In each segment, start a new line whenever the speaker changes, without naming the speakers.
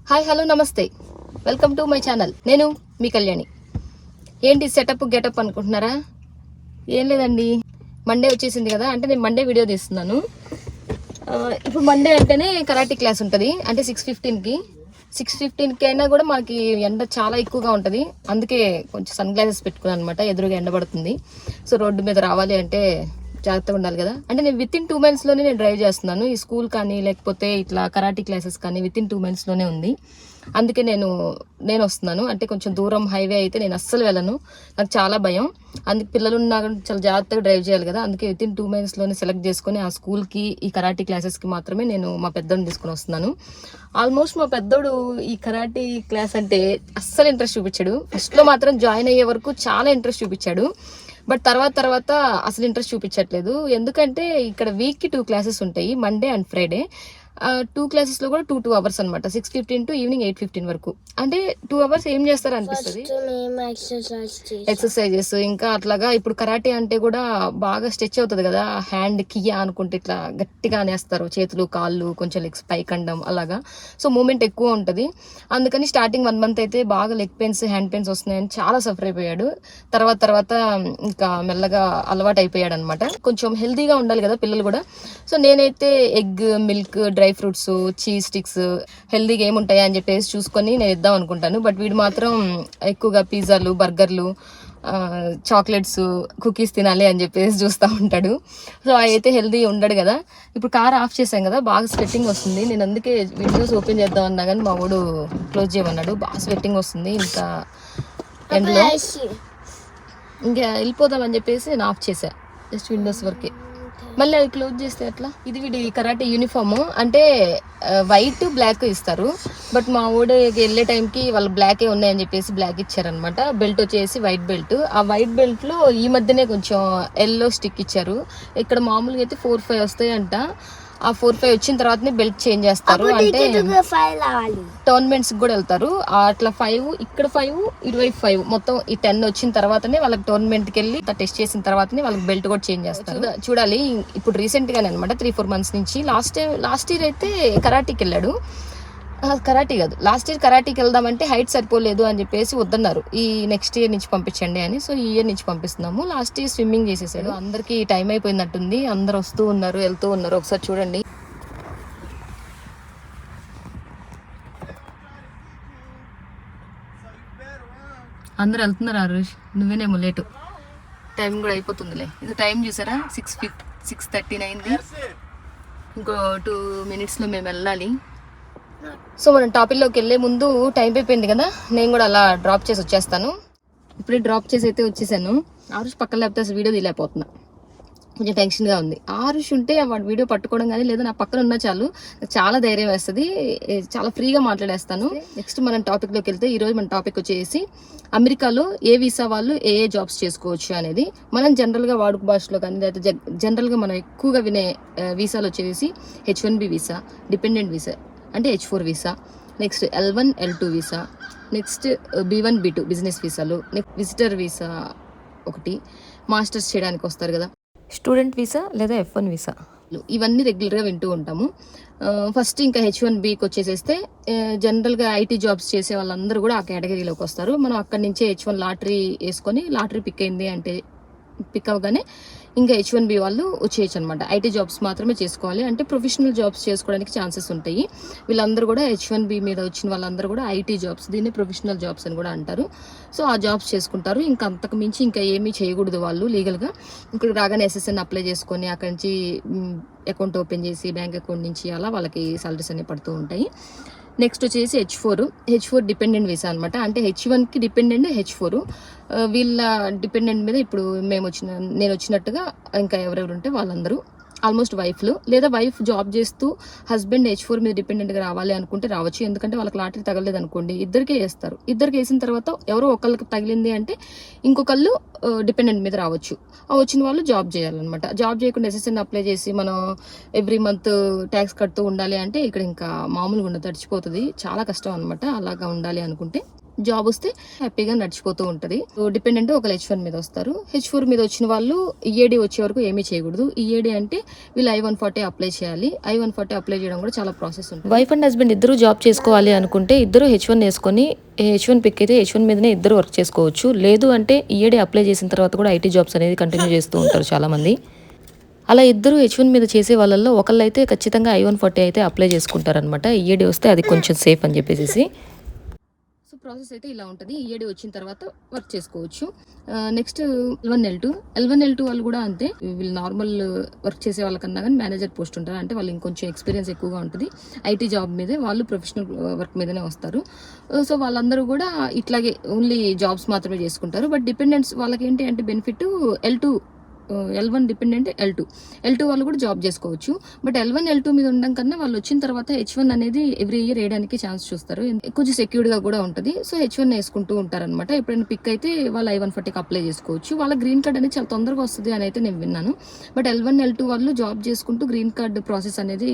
Hi hello నమస్తే, welcome to my channel. నేను మీ కళ్యాణి. ఏంటి సెటప్ గెటప్ అనుకుంటున్నారా? ఏం లేదండి, మండే వచ్చేసింది కదా, అంటే నేను మండే వీడియో తీస్తున్నాను. ఇప్పుడు మండే అంటేనే కరాటీ క్లాస్ ఉంటుంది, అంటే 6:15కి అయినా కూడా మనకి ఎండ చాలా ఎక్కువగా ఉంటుంది. అందుకే కొంచెం సన్ గ్లాసెస్ పెట్టుకున్నాను అనమాట, ఎదురుగా ఎండ పడుతుంది. సో రోడ్డు మీద రావాలి అంటే జాగ్రత్తగా ఉండాలి కదా. అంటే నేను వితిన్ 2 months లోనే నేను డ్రైవ్ చేస్తున్నాను. ఈ స్కూల్ కానీ లేకపోతే ఇట్లా కరాటీ క్లాసెస్ కానీ వితిన్ 2 months లోనే ఉంది. అందుకే నేను వస్తున్నాను. అంటే కొంచెం దూరం హైవే అయితే నేను అస్సలు వెళ్ళను, నాకు చాలా భయం. అందుకే పిల్లలు ఉన్నా చాలా జాగ్రత్తగా డ్రైవ్ చేయాలి కదా. అందుకే వితిన్ 2 months లోనే సెలెక్ట్ చేసుకుని ఆ స్కూల్కి ఈ కరాటీ క్లాసెస్కి మాత్రమే నేను మా పెద్దోడిని తీసుకుని వస్తున్నాను. ఆల్మోస్ట్ మా పెద్దోడు ఈ కరాటీ క్లాస్ అంటే అస్సలు ఇంట్రెస్ట్ చూపించాడు. ఫస్ట్లో మాత్రం జాయిన్ అయ్యే వరకు చాలా ఇంట్రెస్ట్ చూపించాడు, బట్ తర్వాత అసలు ఇంట్రెస్ట్ చూపించట్లేదు. ఎందుకంటే ఇక్కడ వీక్కి 2 classes ఉంటాయి, మండే అండ్ ఫ్రైడే. 2 classes లో కూడా 2 hours అనమాట, 6:15 to ఈవినింగ్ 8:15 వరకు. అంటే 2 hours ఏం చేస్తారు అనిపిస్తుంది, ఎక్సర్సైజెస్. ఇంకా అట్లాగా ఇప్పుడు కరాటే అంటే కూడా బాగా స్ట్రెచ్ అవుతుంది కదా, హ్యాండ్ కియా అనుకుంటే ఇట్లా గట్టిగా అనేస్తారు, చేతులు కాళ్ళు కొంచెం లెగ్స్ పైకండం అలాగా. సో మూమెంట్ ఎక్కువ ఉంటుంది. అందుకని స్టార్టింగ్ 1 month అయితే బాగా లెగ్ పెయిన్స్ హ్యాండ్ పెయిన్స్ వస్తున్నాయని చాలా సఫర్ అయిపోయాడు. తర్వాత ఇంకా మెల్లగా అలవాటు అయిపోయాడు అనమాట. కొంచెం హెల్తీగా ఉండాలి కదా పిల్లలు కూడా. సో నేనైతే egg, milk, dry fruits, cheese sticks హెల్తీగా ఏముంటాయా అని చెప్పేసి చూసుకొని నేను ఇద్దాం అనుకుంటాను. బట్ వీడు మాత్రం ఎక్కువగా పిజ్జాలు, బర్గర్లు, చాక్లెట్స్, కుకీస్ తినాలి అని చెప్పేసి చూస్తూ ఉంటాడు. సో అయితే హెల్తీ ఉండడు కదా. ఇప్పుడు కార్ ఆఫ్ చేసాం కదా, బాగా స్వెట్టింగ్ వస్తుంది. నేను అందుకే విండోస్ ఓపెన్ చేద్దాం అన్నా కానీ మా వాడు క్లోజ్ చేయమన్నాడు. బాగా స్వెట్టింగ్ వస్తుంది, ఇంకా ఎండలో ఇంకా వెళ్ళిపోదామని చెప్పేసి నేను ఆఫ్ చేసా, జస్ట్ విండోస్ వరకే. మళ్ళీ అది క్లోజ్ చేస్తే ఎట్లా? ఇది వీడి కరాటే యూనిఫామ్, అంటే వైట్ బ్లాక్ ఇస్తారు. బట్ మా ఊడికి వెళ్ళే టైంకి వాళ్ళు బ్లాకే ఉన్నాయని చెప్పేసి బ్లాక్ ఇచ్చారనమాట. బెల్ట్ వచ్చేసి వైట్ బెల్ట్. ఆ వైట్ బెల్ట్ లో ఈ మధ్యనే కొంచెం ఎల్లో స్టిక్ ఇచ్చారు. ఇక్కడ మామూలుగా అయితే 4-5 వస్తాయంట. ఆ 4-5 వచ్చిన తర్వాతనే బెల్ట్ చేంజ్ చేస్తారు, అంటే టోర్నమెంట్స్ కూడా వెళ్తారు. అట్లా 5, ఇక్కడ 5, 25 మొత్తం ఈ 10 వచ్చిన తర్వాతనే వాళ్ళకి టోర్నమెంట్కి వెళ్ళి టెస్ట్ చేసిన తర్వాతనే వాళ్ళకి బెల్ట్ కూడా చేంజ్ చేస్తారు. చూడాలి. ఇప్పుడు రీసెంట్ గానే అనమాట, 3-4 months నుంచి. లాస్ట్ ఇయర్ అయితే కరాటీకి వెళ్ళాడు. కరాటీ కాదు, లాస్ట్ ఇయర్ కరాటీకి వెళ్దామంటే హైట్ సరిపోలేదు అని చెప్పేసి వద్దన్నారు. ఈ నెక్స్ట్ ఇయర్ నుంచి పంపించండి అని. సో ఈ ఇయర్ నుంచి పంపిస్తున్నాము. లాస్ట్ ఇయర్ స్విమ్మింగ్ చేసేసాడు. అందరికి టైం అయిపోయినట్టుంది, అందరు వస్తూ ఉన్నారు, వెళ్తూ ఉన్నారు. ఒకసారి చూడండి. అందరు వెళ్తున్నారు. ఆరుష్ నువ్వేనేమో లేటు, టైం కూడా అయిపోతుందిలే. ఇది టైం చూసారా, 6:39 అయింది. ఇంకో 2 minutes మేము వెళ్ళాలి. సో మనం టాపిక్లోకి వెళ్ళే ముందు టైం అయిపోయింది కదా, నేను కూడా అలా డ్రాప్ చేసి వచ్చేస్తాను. ఇప్పుడే డ్రాప్ చేసి అయితే వచ్చేసాను. ఆరుష్ పక్కన లేకపోతే అసలు వీడియో తీయలేకపోతున్నా, కొంచెం టెన్షన్గా ఉంది. ఆరుష్ ఉంటే వాడు వీడియో పట్టుకోవడం కానీ లేదా నా పక్కన ఉన్నా చాలు, చాలా ధైర్యం వేస్తుంది, చాలా ఫ్రీగా మాట్లాడేస్తాను. నెక్స్ట్ మనం టాపిక్లోకి వెళ్తే ఈరోజు మన టాపిక్ వచ్చేసి అమెరికాలో ఏ వీసా వాళ్ళు ఏ జాబ్స్ చేసుకోవచ్చు అనేది. మనం జనరల్గా వాడుక భాషలో కానీ లేదా జనరల్గా మనం ఎక్కువగా వినే వీసాలు వచ్చేసి H1B వీసా, డిపెండెంట్ వీసా అంటే H4 visa, next L1, L2 visa, next B1, B2 business వీసాలు, నెక్స్ట్ విజిటర్ వీసా ఒకటి, మాస్టర్స్ చేయడానికి వస్తారు కదా స్టూడెంట్ వీసా లేదా F1 వీసా, ఇవన్నీ రెగ్యులర్గా వింటూ ఉంటాము. ఫస్ట్ ఇంకా H1Bకి వచ్చేసేస్తే జనరల్గా ఐటీ జాబ్స్ చేసే వాళ్ళందరూ కూడా ఆ కేటగిరీలోకి వస్తారు. మనం అక్కడి నుంచే H1 లాటరీ వేసుకొని, లాటరీ పిక్ అయింది అంటే పిక్ అవ్వగానే ఇంకా H1B వాళ్ళు వచ్చేయచ్చు అనమాట. ఐటీ జాబ్స్ మాత్రమే చేసుకోవాలి, అంటే ప్రొఫెషనల్ జాబ్స్ చేసుకోవడానికి ఛాన్సెస్ ఉంటాయి. వీళ్ళందరూ కూడా H1B మీద వచ్చిన వాళ్ళందరూ కూడా ఐటీ జాబ్స్, దీన్ని ప్రొఫెషనల్ జాబ్స్ అని కూడా అంటారు. సో ఆ జాబ్స్ చేసుకుంటారు. ఇంకా అంతకు మించి ఇంకా ఏమీ చేయకూడదు వాళ్ళు లీగల్గా. ఇక్కడ రాగానే SSN అప్లై చేసుకొని అక్కడి నుంచి అకౌంట్ ఓపెన్ చేసి బ్యాంక్ అకౌంట్ నుంచి అలా వాళ్ళకి సాలరీస్ అనేవి పడుతూ ఉంటాయి. నెక్స్ట్ వచ్చేసి H4 డిపెండెంట్ వీసా అనమాట. అంటే H1కి డిపెండెంట్ H4. వీళ్ళ డిపెండెంట్ మీద ఇప్పుడు నేను వచ్చినట్టుగా ఇంకా ఎవరెవరు ఉంటే వాళ్ళందరూ ఆల్మోస్ట్ వైఫ్లు, లేదా వైఫ్ జాబ్ చేస్తూ హస్బెండ్ H4 మీద డిపెండెంట్గా రావాలి అనుకుంటే రావచ్చు. ఎందుకంటే వాళ్ళకి లాటరీ తగలేదు అనుకోండి, ఇద్దరికే వేస్తారు. ఇద్దరికి వేసిన తర్వాత ఎవరో ఒకళ్ళకి తగిలింది అంటే ఇంకొకళ్ళు డిపెండెంట్ మీద రావచ్చు. ఆ వచ్చిన వాళ్ళు జాబ్ చేయాలన్నమాట. జాబ్ చేయకుండా SSN అప్లై చేసి మనం ఎవ్రీ మంత్ ట్యాక్స్ కడుతూ ఉండాలి అంటే ఇక్కడ ఇంకా మామూలుగా ఉండదు, తడిచిపోతుంది, చాలా కష్టం అనమాట అలాగా ఉండాలి అనుకుంటే. జాబ్ వస్తే హ్యాపీగా నడిచిపోతూ ఉంటుంది. డిపెండెంట్ ఒక H1 మీద వస్తారు. H4 మీద వచ్చిన వాళ్ళు EAD వచ్చే వరకు ఏమీ చేయకూడదు. EAD అంటే వీళ్ళు I-140 అప్లై చేయాలి. I-140 అప్లై చేయడం కూడా చాలా ప్రాసెస్ ఉంటుంది. వైఫ్ అండ్ హస్బెండ్ ఇద్దరు జాబ్ చేసుకోవాలి అనుకుంటే ఇద్దరు H1 వేసుకొని H1 పిక్ అయితే H1 మీదనే ఇద్దరు వర్క్ చేసుకోవచ్చు. లేదు అంటే EAD అప్లై చేసిన తర్వాత కూడా IT జాబ్స్ అనేది కంటిన్యూ చేస్తూ ఉంటారు చాలా మంది. అలా ఇద్దరు H1 మీద చేసే వాళ్ళల్లో ఒకళ్ళు అయితే ఖచ్చితంగా I-140 అయితే అప్లై చేసుకుంటారనమాట. EAD వస్తే అది కొంచెం సేఫ్ అని చెప్పేసి. సో ప్రాసెస్ అయితే ఇలా ఉంటుంది. EAD వచ్చిన తర్వాత వర్క్ చేసుకోవచ్చు. నెక్స్ట్ L1L2 వాళ్ళు కూడా అంతే. వీళ్ళు నార్మల్ వర్క్ చేసే వాళ్ళకన్నా కానీ మేనేజర్ పోస్ట్ ఉంటారు. అంటే వాళ్ళు ఇంకొంచెం ఎక్స్పీరియన్స్ ఎక్కువగా ఉంటుంది. IT జాబ్ మీదే వాళ్ళు ప్రొఫెషనల్ వర్క్ మీదనే వస్తారు. సో వాళ్ళందరూ కూడా ఇట్లాగే ఓన్లీ జాబ్స్ మాత్రమే చేసుకుంటారు. బట్ డిపెండెంట్స్ వాళ్ళకి ఏంటి అంటే బెనిఫిట్ L1 డిపెండెంట్ L2 వాళ్ళు కూడా జాబ్ చేసుకోవచ్చు. బట్ L1 L2 మీద ఉండడం కన్నా వాళ్ళు వచ్చిన తర్వాత H1 అనేది ఎవ్రీ ఇయర్ వేయడానికి ఛాన్స్ చూస్తారు. కొంచెం సెక్యూర్డ్ గా కూడా ఉంటుంది. సో H1 వేసుకుంటూ ఉంటారనమాట. ఎప్పుడైనా పిక్ అయితే వాళ్ళు I-140కి అప్లై చేసుకోవచ్చు. వాళ్ళ గ్రీన్ కార్డ్ అనేది చాలా తొందరగా వస్తుంది అని అయితే నేను విన్నాను. బట్ L1 L2 వాళ్ళు జాబ్ చేసుకుంటూ గ్రీన్ కార్డ్ ప్రాసెస్ అనేది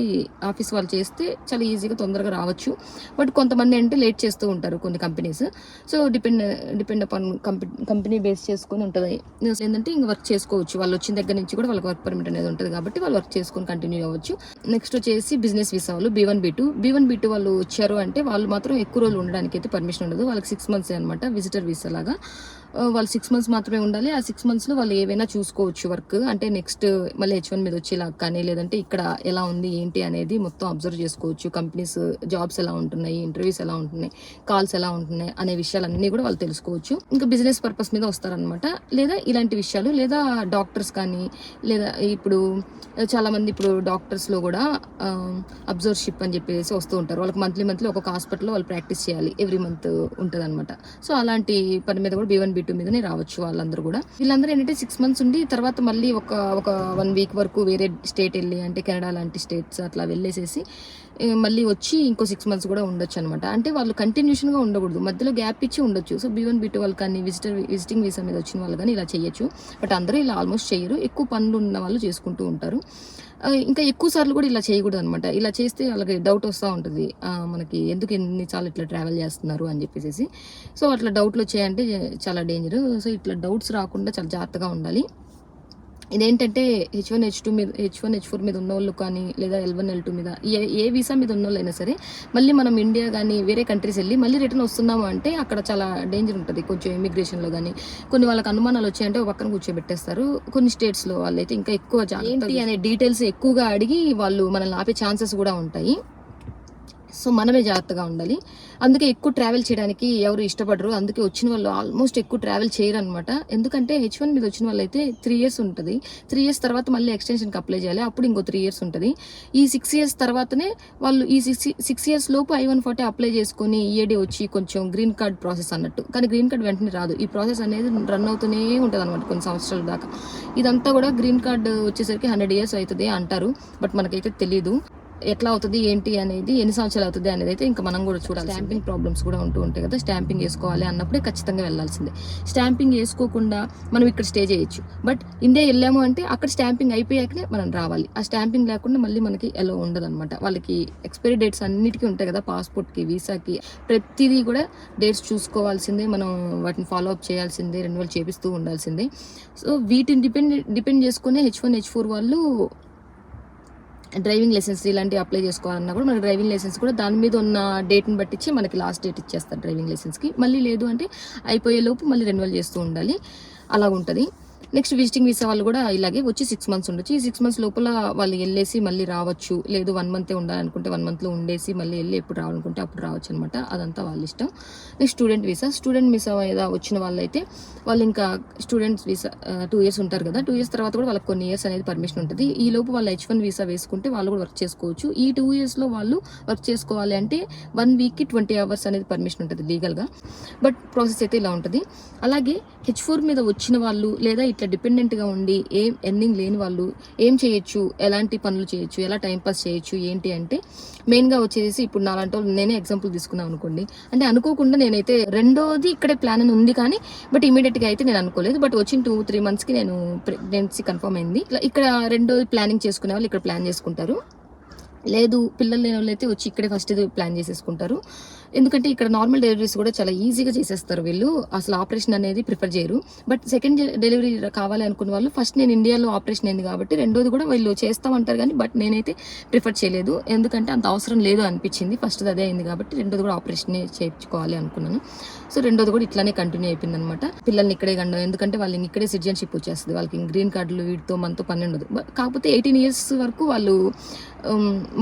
ఆఫీస్ వాళ్ళు చేస్తే చాలా ఈజీగా తొందరగా రావచ్చు. బట్ కొంతమంది అంటే లేట్ చేస్తూ ఉంటారు కొన్ని companies. So depend upon company base చేసుకొని ఉంటుంది. ఏంటంటే ఇంకా వర్క్ చేసుకోవచ్చు. వాళ్ళు వచ్చిన దగ్గర నుంచి కూడా వాళ్ళకి వర్క్ పర్మిట్ అనేది ఉంటుంది కాబట్టి వాళ్ళు వర్క్ చేసుకొని కంటిన్యూ అవ్వచ్చు. నెక్స్ట్ వచ్చేసి బిజినెస్ వీసా వాళ్ళు B1B2 వాళ్ళు వచ్చారు అంటే వాళ్ళు మాత్రం ఎక్కువ రోజులు ఉండడానికి అయితే పర్మిషన్ ఉండదు. వాళ్ళకి 6 months అనమాట విజిటర్ వీసా లాగా. వాళ్ళు 6 months మాత్రమే ఉండాలి. ఆ 6 monthsలో వాళ్ళు ఏవైనా చూసుకోవచ్చు వర్క్. అంటే నెక్స్ట్ మళ్ళీ H1 మీద వచ్చేలాగా కానీ లేదంటే ఇక్కడ ఎలా ఉంది ఏంటి అనేది మొత్తం అబ్జర్వ్ చేసుకోవచ్చు. కంపెనీస్ జాబ్స్ ఎలా ఉంటున్నాయి, ఇంటర్వ్యూస్ ఎలా ఉంటున్నాయి, కాల్స్ ఎలా ఉంటున్నాయి అనే విషయాలన్నీ కూడా వాళ్ళు తెలుసుకోవచ్చు. ఇంకా బిజినెస్ పర్పస్ మీద వస్తారనమాట. లేదా ఇలాంటి విషయాలు లేదా డాక్టర్స్ కానీ లేదా ఇప్పుడు చాలా మంది ఇప్పుడు డాక్టర్స్లో కూడా అబ్జర్వర్షిప్ అని చెప్పేసి వస్తూ ఉంటారు. వాళ్ళకి మంత్లీ ఒక్కొక్క హాస్పిటల్లో వాళ్ళు ప్రాక్టీస్ చేయాలి. ఎవ్రీ మంత్ ఉంటుంది అనమాట. సో అలాంటి పని మీద కూడా B1B2 మీదనే రావచ్చు వాళ్ళందరూ కూడా. వీళ్ళందరూ ఏంటంటే 6 months ఉండి తర్వాత మళ్ళీ ఒక 1 week వరకు వేరే స్టేట్ వెళ్ళి అంటే కెనడా లాంటి స్టేట్స్ అట్లా వెళ్ళేసేసి మళ్ళీ వచ్చి ఇంకో 6 months కూడా ఉండొచ్చు అనమాట. అంటే వాళ్ళు కంటిన్యూషన్గా ఉండకూడదు, మధ్యలో గ్యాప్ ఇచ్చి ఉండొచ్చు. సో B1B2 వాళ్ళు కానీ విజిటింగ్ వీసా మీద వచ్చిన వాళ్ళు కానీ ఇలా చేయొచ్చు. బట్ అందరూ ఇలా ఆల్మోస్ట్ చేయరు. ఎక్కువ పనులు ఉన్న వాళ్ళు చేసుకుంటూ ఉంటారు. ఇంకా ఎక్కువ సార్లు కూడా ఇలా చేయకూడదు అనమాట. ఇలా చేస్తే వాళ్ళకి డౌట్ వస్తూ ఉంటుంది, మనకి ఎందుకు ఎన్నిసార్లు ఇట్లా ట్రావెల్ చేస్తున్నారు అని చెప్పేసి. సో అట్లా డౌట్లు వచ్చాయంటే చాలా డేంజర్. సో ఇట్లా డౌట్స్ రాకుండా చాలా జాగ్రత్తగా ఉండాలి. ఇదేంటంటే H1 H4 మీద ఉన్న వాళ్ళు కానీ లేదా L1 L2 మీద ఏ వీసా మీద ఉన్న వాళ్ళైనా సరే మళ్ళీ మనం ఇండియా కానీ వేరే కంట్రీస్ వెళ్ళి మళ్ళీ రిటర్న్ వస్తున్నాము అంటే అక్కడ చాలా డేంజర్ ఉంటుంది. కొంచెం ఇమిగ్రేషన్లో కానీ కొన్ని వాళ్ళకి అనుమానాలు వచ్చాయంటే పక్కన కూర్చోబెట్టేస్తారు. కొన్ని స్టేట్స్లో వాళ్ళైతే ఇంకా ఎక్కువ ఏంటి అనే డీటెయిల్స్ ఎక్కువగా అడిగి వాళ్ళు మనల్ని ఆపే ఛాన్సెస్ కూడా ఉంటాయి. సో మనమే జాగ్రత్తగా ఉండాలి. అందుకే ఎక్కువ ట్రావెల్ చేయడానికి ఎవరు ఇష్టపడరు. అందుకే వచ్చిన వాళ్ళు ఆల్మోస్ట్ ఎక్కువ ట్రావెల్ చేయరు అనమాట. ఎందుకంటే H1 మీద వచ్చిన వాళ్ళు అయితే 3 years ఉంటుంది. 3 years తర్వాత మళ్ళీ ఎక్స్టెన్షన్కి అప్లై చేయాలి. అప్పుడు ఇంకో 3 years ఉంటుంది. ఈ 6 years తర్వాతనే వాళ్ళు ఈ 6 years లోపు I-140 అప్లై చేసుకొని EAD వచ్చి కొంచెం గ్రీన్ కార్డ్ ప్రాసెస్ అన్నట్టు. కానీ గ్రీన్ కార్డ్ వెంటనే రాదు. ఈ ప్రాసెస్ అనేది రన్ అవుతూనే ఉంటుంది అనమాట కొన్ని సంవత్సరాల దాకా. ఇదంతా కూడా గ్రీన్ కార్డ్ వచ్చేసరికి 100 years అవుతుంది అంటారు. బట్ మనకైతే తెలీదు ఎట్లా అవుతుంది ఏంటి అనేది, ఎన్ని సంవత్సరాలు అవుతుంది అనేది అయితే ఇంకా మనం కూడా చూడాలి. స్టాంపింగ్ ప్రాబ్లమ్స్ కూడా ఉంటూ ఉంటాయి కదా. స్టాంపింగ్ వేసుకోవాలి అన్నప్పుడే ఖచ్చితంగా వెళ్ళాల్సిందే. స్టాంపింగ్ వేసుకోకుండా మనం ఇక్కడ స్టే చేయొచ్చు. బట్ ఇండియా వెళ్ళాము అంటే అక్కడ స్టాంపింగ్ అయిపోయాకనే మనం రావాలి. ఆ స్టాంపింగ్ లేకుండా మళ్ళీ మనకి ఎలా ఉండదు అనమాట. వాళ్ళకి ఎక్స్పైరీ డేట్స్ అన్నిటికీ ఉంటాయి కదా, పాస్పోర్ట్కి, వీసాకి, ప్రతిదీ కూడా డేట్స్ చూసుకోవాల్సిందే. మనం వాటిని ఫాలో అప్ చేయాల్సిందే, రెన్యువల్ చేపిస్తూ ఉండాల్సిందే. సో వీటిని డిపెండ్ చేసుకునే H1 H4 వాళ్ళు డ్రైవింగ్ లైసెన్స్ ఇలాంటివి అప్లై చేసుకోవాలన్నా కూడా మనకి డ్రైవింగ్ లైసెన్స్ కూడా దాని మీద ఉన్న డేట్ని బట్టించి మనకి లాస్ట్ డేట్ ఇచ్చేస్తారు డ్రైవింగ్ లైసెన్స్కి. మళ్ళీ లేదు అంటే అయిపోయేలోపు మళ్ళీ రెన్యువల్ చేస్తూ ఉండాలి. అలా ఉంటుంది. నెక్స్ట్ విజిటింగ్ వీసా వాళ్ళు కూడా ఇలాగే వచ్చి 6 months ఉండొచ్చు. ఈ 6 months లోపల వాళ్ళు వెళ్ళేసి మళ్ళీ రావచ్చు. లేదు 1 month ఉండాలనుకుంటే 1 monthలో ఉండేసి మళ్ళీ వెళ్ళి ఎప్పుడు రావాలనుకుంటే అప్పుడు రావచ్చు అనమాట. అదంతా వాళ్ళ ఇష్టం. నెక్స్ట్ స్టూడెంట్ వీసా మీద వచ్చిన వాళ్ళైతే వాళ్ళు ఇంకా స్టూడెంట్స్ వీసా 2 years ఉంటారు కదా. 2 years తర్వాత కూడా వాళ్ళకి కొన్ని ఇయర్స్ అనేది పర్మిషన్ ఉంటుంది. ఈ లోపు వాళ్ళు H1 వీసా వేసుకుంటే వాళ్ళు కూడా వర్క్ చేసుకోవచ్చు. ఈ 2 yearsలో వాళ్ళు వర్క్ చేసుకోవాలి అంటే 1 weekకి 20 hours అనేది పర్మిషన్ ఉంటుంది లీగల్గా. బట్ ప్రాసెస్ అయితే ఇలా ఉంటుంది. అలాగే H4 మీద వచ్చిన వాళ్ళు లేదా ఇట్లా డిపెండెంట్గా ఉండి ఏం ఎర్నింగ్ లేని వాళ్ళు ఏం చేయొచ్చు, ఎలాంటి పనులు చేయొచ్చు, ఎలా టైంపాస్ చేయొచ్చు ఏంటి అంటే మెయిన్గా వచ్చేసి ఇప్పుడు నాలాంటి వాళ్ళు నేనే ఎగ్జాంపుల్ తీసుకున్నాను అనుకోండి. అంటే అనుకోకుండా నేనైతే రెండోది ఇక్కడే ప్లాన్ అని ఉంది కానీ బట్ ఇమీడియట్గా అయితే నేను అనుకోలేదు. బట్ వచ్చిన 2-3 monthsకి నేను ప్రెగ్నెన్సీ కన్ఫర్మ్ అయింది. ఇక్కడ రెండోది ప్లానింగ్ చేసుకునే వాళ్ళు ఇక్కడ ప్లాన్ చేసుకుంటారు. లేదు పిల్లలు లేని వాళ్ళు అయితే వచ్చి ఇక్కడే ఫస్ట్ ప్లాన్ చేసేసుకుంటారు. ఎందుకంటే ఇక్కడ నార్మల్ డెలివరీస్ కూడా చాలా ఈజీగా చేసేస్తారు వీళ్ళు, అసలు ఆపరేషన్ అనేది ప్రిఫర్ చేయరు. బట్ సెకండ్ డెలివరీ కావాలి అనుకున్న వాళ్ళు ఫస్ట్ నేను ఇండియాలో ఆపరేషన్ అయింది కాబట్టి రెండోది కూడా వీళ్ళు చేస్తామంటారు కానీ బట్ నేనైతే ప్రిఫర్ చేయలేదు, ఎందుకంటే అంత అవసరం లేదు అనిపించింది. ఫస్ట్ అదే అయింది కాబట్టి రెండోది కూడా ఆపరేషన్ చేయించుకోవాలి అనుకున్నాను. సో రెండోది కూడా ఇట్లానే కంటిన్యూ అయిపోయింది అనమాట. పిల్లల్ని ఇక్కడే కండం, ఎందుకంటే వాళ్ళకి ఇక్కడే సిటిజన్షిప్ వచ్చేస్తుంది, వాళ్ళకి గ్రీన్ కార్డులు వీటితో మనతో పని ఉండదు. కాకపోతే 18 years వరకు వాళ్ళు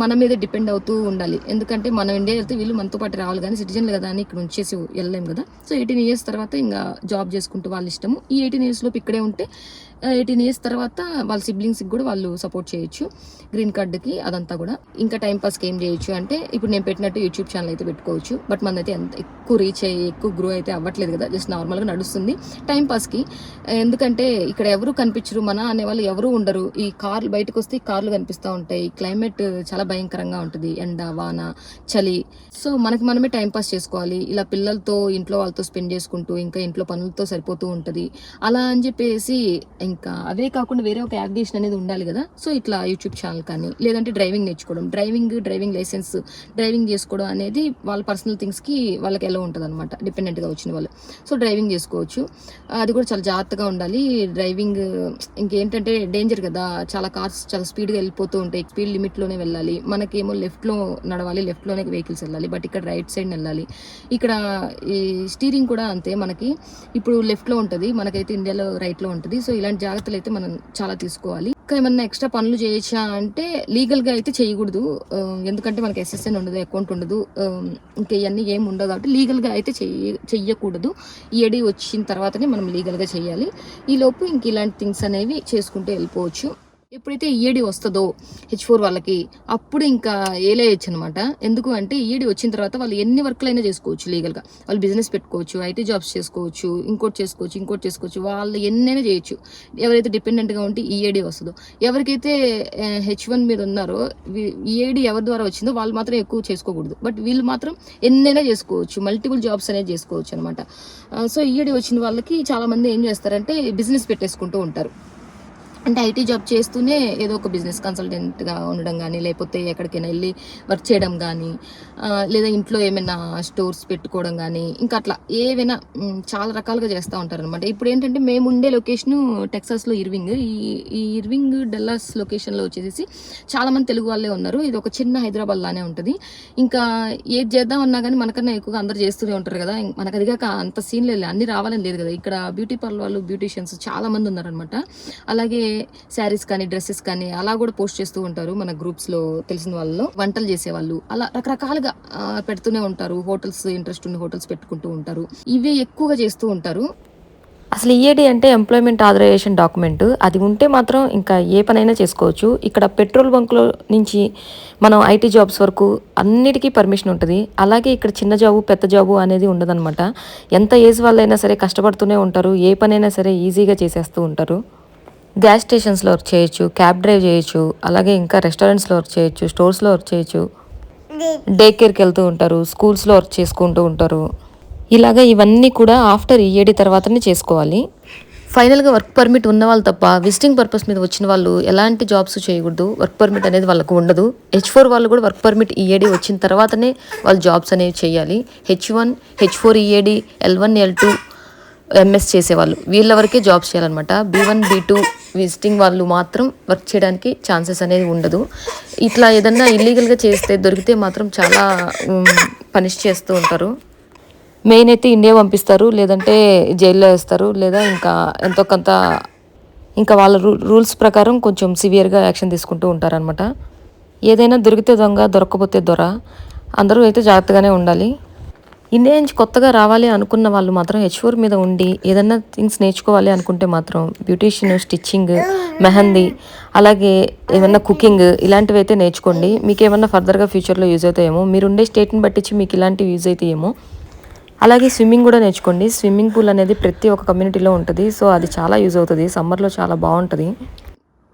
మన మీద డిపెండ్ అవుతూ ఉండాలి, ఎందుకంటే మనం ఇండియా వెళ్తే వీళ్ళు మనతో పాటు రావాలి కానీ సిటిజన్లు కదా అని ఇక్కడ ఉంచేసి వెళ్ళలేము కదా. సో 18 years తర్వాత ఇంకా జాబ్ చేసుకుంటూ వాళ్ళ ఇష్టము. ఈ 18 years లోపు ఇక్కడే ఉంటే 18 years తర్వాత వాళ్ళ సిబ్లింగ్స్కి కూడా వాళ్ళు సపోర్ట్ చేయొచ్చు గ్రీన్ కార్డుకి, అదంతా కూడా. ఇంకా టైం పాస్కి ఏం చేయొచ్చు అంటే ఇప్పుడు నేను పెట్టినట్టు యూట్యూబ్ ఛానల్ అయితే పెట్టుకోవచ్చు. బట్ మనదైతే ఎంత ఎక్కువ రీచ్ అయ్యి ఎక్కువ గ్రో అయితే అవ్వట్లేదు కదా, జస్ట్ నార్మల్గా నడుస్తుంది టైం పాస్కి. ఎందుకంటే ఇక్కడ ఎవరు కనిపించరు, మన అనేవాళ్ళు ఎవరు ఉండరు. ఈ కార్లు బయటకు వస్తే కార్లు కనిపిస్తూ ఉంటాయి, క్లైమేట్ చాలా భయంకరంగా ఉంటుంది, ఎండ వాన చలి. సో మనకి మనమే టైం పాస్ చేసుకోవాలి, ఇలా పిల్లలతో ఇంట్లో వాళ్ళతో స్పెండ్ చేసుకుంటూ ఇంకా ఇంట్లో పనులతో సరిపోతూ ఉంటుంది. అలా అని చెప్పేసి ఇంకా అవే కాకుండా వేరే ఒక యాక్టివేషన్ అనేది ఉండాలి కదా. సో ఇట్లా యూట్యూబ్ ఛానల్ కానీ లేదంటే డ్రైవింగ్ నేర్చుకోవడం, డ్రైవింగ్ లైసెన్స్ డ్రైవింగ్ చేసుకోవడం అనేది వాళ్ళ పర్సనల్ థింగ్స్కి వాళ్ళకి ఎలా ఉంటుంది అనమాట, డిపెండెంట్గా వచ్చిన వాళ్ళు. సో డ్రైవింగ్ చేసుకోవచ్చు, అది కూడా చాలా జాగ్రత్తగా ఉండాలి. డ్రైవింగ్ ఇంకేంటంటే డేంజర్ కదా, చాలా కార్స్ చాలా స్పీడ్గా వెళ్ళిపోతూ ఉంటాయి, స్పీడ్ లిమిట్లోనే వెళ్ళాలి. మనకేమో లెఫ్ట్లో నడవాలి, లెఫ్ట్లోనే వెహికల్స్ వెళ్ళాలి, బట్ ఇక్కడ రైట్ సైడ్ వెళ్ళాలి. ఇక్కడ ఈ స్టీరింగ్ కూడా అంతే, మనకి ఇప్పుడు లెఫ్ట్లో ఉంటుంది, మనకైతే ఇండియాలో రైట్లో ఉంటుంది. సో ఇలాంటి జాగ్రత్తలు అయితే మనం చాలా తీసుకోవాలి. ఇంకా ఏమన్నా ఎక్స్ట్రా పనులు చేయొచ్చా అంటే లీగల్గా అయితే చేయకూడదు, ఎందుకంటే మనకి SSN ఉండదు, అకౌంట్ ఉండదు, ఇంకా ఇవన్నీ ఏమి ఉండదు కాబట్టి లీగల్గా అయితే చెయ్యకూడదు. EAD వచ్చిన తర్వాతనే మనం లీగల్గా చేయాలి. ఈలోపు ఇంక ఇలాంటి థింగ్స్ అనేవి చేసుకుంటూ వెళ్ళిపోవచ్చు. ఎప్పుడైతే EAD వస్తుందో H4 వాళ్ళకి అప్పుడు ఇంకా ఏలేయచ్చు అనమాట. ఎందుకు అంటే EAD వచ్చిన తర్వాత వాళ్ళు ఎన్ని వర్క్లైనా చేసుకోవచ్చు లీగల్గా, వాళ్ళు బిజినెస్ పెట్టుకోవచ్చు, IT జాబ్స్ చేసుకోవచ్చు, ఇంకోటి చేసుకోవచ్చు, వాళ్ళు ఎన్నైనా చేయొచ్చు ఎవరైతే డిపెండెంట్గా ఉంటే EAD వస్తుందో. ఎవరికైతే H1 మీద ఉన్నారో EAD ఎవరి ద్వారా వచ్చిందో వాళ్ళు మాత్రం ఎక్కువ చేసుకోకూడదు, బట్ వీళ్ళు మాత్రం ఎన్నైనా చేసుకోవచ్చు, మల్టిపుల్ జాబ్స్ అనేది చేసుకోవచ్చు అనమాట. సో EAD వచ్చిన వాళ్ళకి చాలామంది ఏం చేస్తారంటే బిజినెస్ పెట్టేసుకుంటూ ఉంటారు, అంటే IT జాబ్ చేస్తూనే ఏదో ఒక బిజినెస్ కన్సల్టెంట్గా ఉండడం కానీ లేకపోతే ఎక్కడికైనా వెళ్ళి వర్క్ చేయడం కానీ లేదా ఇంట్లో ఏమైనా స్టోర్స్ పెట్టుకోవడం కానీ ఇంకా అట్లా ఏవైనా చాలా రకాలుగా చేస్తూ ఉంటారు అనమాట. ఇప్పుడు ఏంటంటే మేము ఉండే లొకేషను టెక్సాస్లో ఇర్వింగ్, ఈ ఇర్వింగ్ డల్లాస్ లొకేషన్లో వచ్చేసి చాలామంది తెలుగు వాళ్ళే ఉన్నారు. ఇది ఒక చిన్న హైదరాబాద్ లానే ఉంటుంది. ఇంకా ఏది చేద్దామన్నా కానీ మనకన్నా ఎక్కువగా అందరు చేస్తూనే ఉంటారు కదా, మనకు అదిగాక అంత సీన్ లేదు, అన్ని రావాలని లేదు కదా. ఇక్కడ బ్యూటీ పార్లర్ వాళ్ళు బ్యూటీషియన్స్ చాలా మంది ఉన్నారనమాట. అలాగే శారీస్ కానీ డ్రెస్సెస్ కానీ అలా కూడా పోస్ట్ చేస్తూ ఉంటారు మన గ్రూప్స్లో తెలిసిన వాళ్ళు, వంటలు చేసేవాళ్ళు అలా రకరకాలుగా పెడుతూనే ఉంటారు. హోటల్స్ ఇంట్రెస్ట్ ఉన్న హోటల్స్ పెట్టుకుంటూ ఉంటారు, ఇవే ఎక్కువగా చేస్తూ ఉంటారు. అసలు EAD అంటే ఎంప్లాయ్మెంట్ ఆథరైజేషన్ డాక్యుమెంట్, అది ఉంటే మాత్రం ఇంకా ఏ పనైనా చేసుకోవచ్చు. ఇక్కడ పెట్రోల్ బంక్లో నుంచి మనం IT జాబ్స్ వరకు అన్నిటికీ పర్మిషన్ ఉంటుంది. అలాగే ఇక్కడ చిన్న జాబు పెద్ద జాబు అనేది ఉండదన్నమాట. ఎంత ఏజ్ వాళ్ళైనా సరే కష్టపడుతూనే ఉంటారు, ఏ పనైనా సరే ఈజీగా చేసేస్తూ ఉంటారు. గ్యాస్ స్టేషన్స్లో వర్క్ చేయొచ్చు, క్యాబ్ డ్రైవ్ చేయొచ్చు, అలాగే ఇంకా రెస్టారెంట్స్లో వర్క్ చేయొచ్చు, స్టోర్స్లో వర్క్ చేయొచ్చు, డే కేర్కి వెళ్తూ ఉంటారు, స్కూల్స్లో వర్క్ చేసుకుంటూ ఉంటారు. ఇలాగా ఇవన్నీ కూడా ఆఫ్టర్ EAD తర్వాతనే చేసుకోవాలి. ఫైనల్గా వర్క్ పర్మిట్ ఉన్న వాళ్ళు తప్ప విజిటింగ్ పర్పస్ మీద వచ్చిన వాళ్ళు ఎలాంటి జాబ్స్ చేయకూడదు, వర్క్ పర్మిట్ అనేది వాళ్ళకు ఉండదు. H4 వాళ్ళు కూడా వర్క్ పర్మిట్ EAD వచ్చిన తర్వాతనే వాళ్ళు జాబ్స్ అనేవి చేయాలి. H1, H4 EAD, L1, L2 MS చేసేవాళ్ళు వీళ్ళ వరకే జాబ్స్ చేయాలన్నమాట. B1, B2 విజిటింగ్ వాళ్ళు మాత్రం వర్క్ చేయడానికి ఛాన్సెస్ అనేది ఉండదు. ఇట్లా ఏదన్నా ఇల్లీగల్గా చేస్తే దొరికితే మాత్రం చాలా పనిష్ చేస్తూ ఉంటారు. మెయిన్ అయితే ఇండియా పంపిస్తారు, లేదంటే జైల్లో వేస్తారు, లేదా ఇంకా ఎంతో కొంత ఇంకా వాళ్ళ రూల్స్ ప్రకారం కొంచెం సివియర్గా యాక్షన్ తీసుకుంటూ ఉంటారనమాట. ఏదైనా దొరికితే దొంగ, దొరకకపోతే దొర, అందరూ అయితే జాగ్రత్తగానే ఉండాలి. ఇండియా నుంచి కొత్తగా రావాలి అనుకున్న వాళ్ళు మాత్రం H4 మీద ఉండి ఏదన్నా థింగ్స్ నేర్చుకోవాలి అనుకుంటే మాత్రం బ్యూటీషియన్, స్టిచ్చింగ్, మెహందీ, అలాగే ఏమన్నా కుకింగ్ ఇలాంటివి అయితే నేర్చుకోండి. మీకు ఏమన్నా ఫర్దర్గా ఫ్యూచర్లో యూజ్ అవుతాయేమో, మీరు ఉండే స్టేట్ని బట్టించి మీకు ఇలాంటివి యూజ్ అవుతాయేమో. అలాగే స్విమ్మింగ్ కూడా నేర్చుకోండి. స్విమ్మింగ్ పూల్ అనేది ప్రతి ఒక్క కమ్యూనిటీలో ఉంటుంది, సో అది చాలా యూజ్ అవుతుంది, సమ్మర్లో చాలా బాగుంటుంది.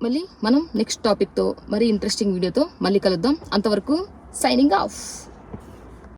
మళ్ళీ మనం నెక్స్ట్ టాపిక్తో మరీ ఇంట్రెస్టింగ్ వీడియోతో మళ్ళీ కలుద్దాం. అంతవరకు సైనింగ్ ఆఫ్.